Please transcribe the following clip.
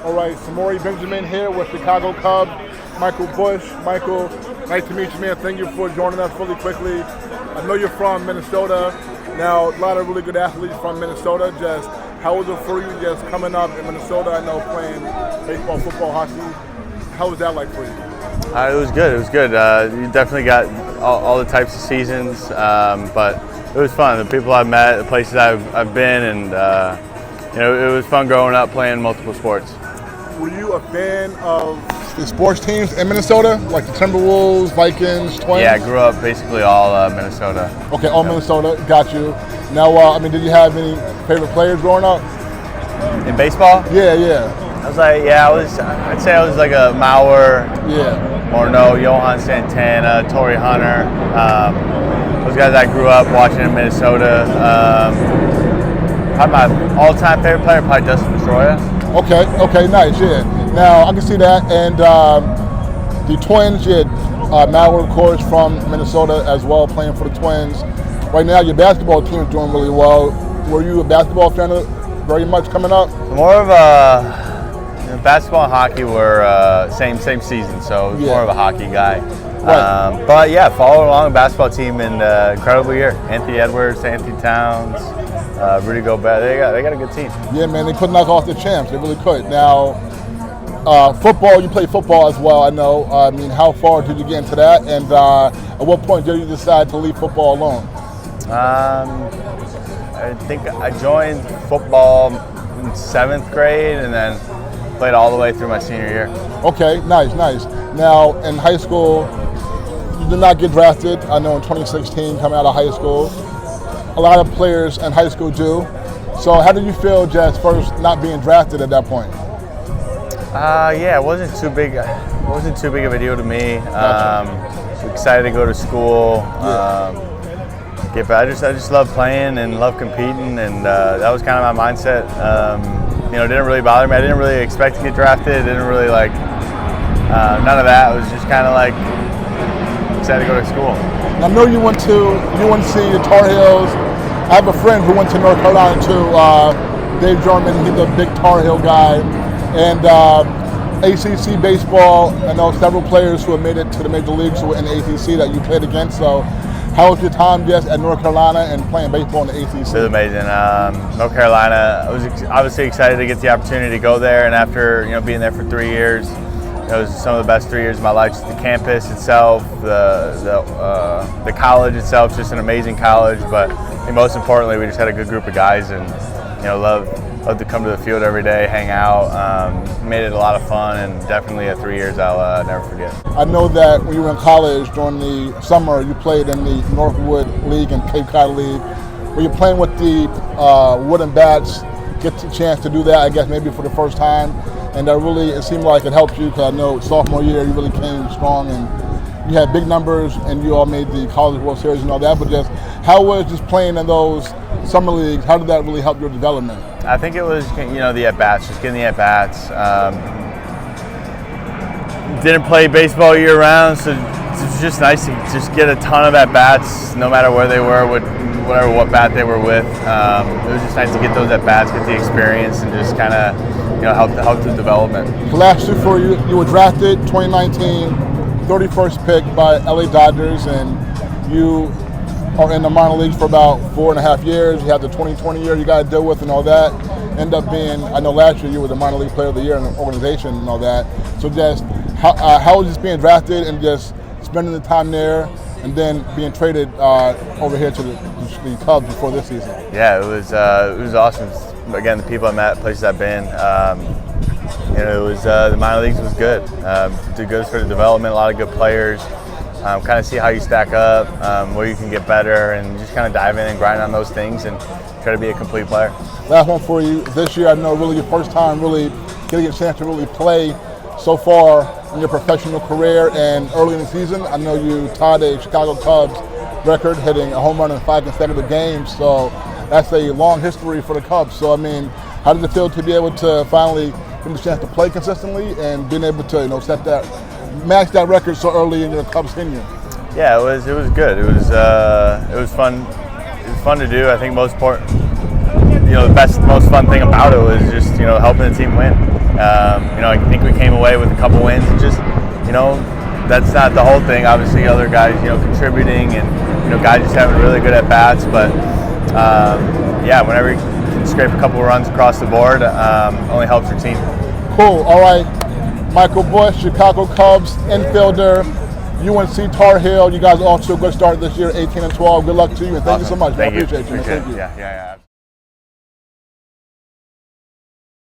All right, Samori Benjamin here with Chicago Cubs, Michael Busch. Michael, nice to meet you, man. Thank you for joining us really quickly. I know you're from Minnesota. Now, a lot of really good athletes from Minnesota. Just how was it for you just coming up in Minnesota? I know playing baseball, football, hockey. How was that like for you? It was good. It was good. You definitely got all the types of seasons, but it was fun. The people I've met, the places I've been, and it was fun growing up playing multiple sports. Were you a fan of the sports teams in Minnesota, like the Timberwolves, Vikings, Twins? Yeah, I grew up basically all Minnesota. Okay, all Minnesota. Got you. Now, did you have any favorite players growing up? In baseball? Yeah. I'd say I was like a Mauer. Yeah. Morneau, Johan Santana, Torrey Hunter. Those guys I grew up watching in Minnesota. Probably my all-time favorite player, probably Dustin Pedroia. Okay, nice, yeah. Now, I can see that. And the Twins, you had Mauer, of course, from Minnesota as well, playing for the Twins. Right now, your basketball team is doing really well. Were you a basketball fan very much coming up? More of basketball and hockey were same season, so more of a hockey guy. Right. But yeah, followed along the basketball team in incredible year. Anthony Edwards, Anthony Towns, Rudy Gobert. They got a good team. Yeah, man, they could knock off the champs. They really could. Now, football, you play football as well, I know. How far did you get into that? And at what point did you decide to leave football alone? I think I joined football in 7th grade and then played all the way through my senior year. Okay, nice. Now, in high school, you did not get drafted. I know in 2016, coming out of high school. A lot of players in high school do. So how did you feel just first not being drafted at that point? It wasn't too big. It wasn't too big of a deal to me. Gotcha. Excited to go to school. Yeah. I just love playing and love competing, and that was kind of my mindset. It didn't really bother me. I didn't really expect to get drafted. Didn't really none of that. It was just kind of like excited to go to school. I know you went to see the Tar Heels. I have a friend who went to North Carolina too, Dave German. He's a big Tar Heel guy. And ACC baseball, I know several players who have made it to the major leagues who were in the ACC that you played against. So how was your time just at North Carolina and playing baseball in the ACC? It was amazing. North Carolina, I was obviously excited to get the opportunity to go there. And after being there for 3 years, it was some of the best 3 years of my life. Just the campus itself, the college itself, just an amazing college. But I think most importantly, we just had a good group of guys, and love to come to the field every day, hang out. Made it a lot of fun, and definitely 3 years I'll never forget. I know that when you were in college during the summer, you played in the Northwood League and Cape Cod League. Were you playing with the wooden bats? Get the chance to do that, I guess, maybe for the first time. And it seemed like it helped you, because I know sophomore year you really came strong and you had big numbers and you all made the College World Series and all that. But just how was just playing in those summer leagues? How did that really help your development? I think it was, the at-bats, just getting the at-bats. Didn't play baseball year-round, so it's just nice to just get a ton of at-bats, no matter where they were, what bat they were with. It was just nice to get those at-bats, get the experience, and just kind of, help the development. The last two for you, you were drafted 2019, 31st pick by LA Dodgers, and you are in the minor leagues for about 4.5 years. You have the 2020 year you got to deal with and all that. End up being, I know last year you were the minor league player of the year in the organization and all that. So just how was this being drafted and just spending the time there and then being traded over here to the Cubs before this season? Yeah, it was awesome. Again, the people I met, places I've been. It was the minor leagues was good. Did good for the development. A lot of good players. Kind of see how you stack up, where you can get better, and just kind of dive in and grind on those things and try to be a complete player. Last one for you. This year, I know really your first time really getting a chance to really play so far in your professional career, and early in the season, I know you tied a Chicago Cubs record, hitting a home run in 5 consecutive games. So that's a long history for the Cubs. So how did it feel to be able to finally get the chance to play consistently and being able to match that record so early in your Cubs tenure? Yeah, it was good. It was fun. It was fun to do. I think most fun thing about it was just helping the team win. I think we came away with a couple wins. And just, that's not the whole thing. Obviously, other guys, contributing, and guys just having really good at bats. But whenever you can scrape a couple of runs across the board, only helps your team. Cool. All right, Michael Busch, Chicago Cubs infielder, UNC Tar Heel. You guys are off to a good start this year, 18-12. Good luck to you, and thank you so much. Thank you. I appreciate you. Appreciate Thank it. you. Yeah.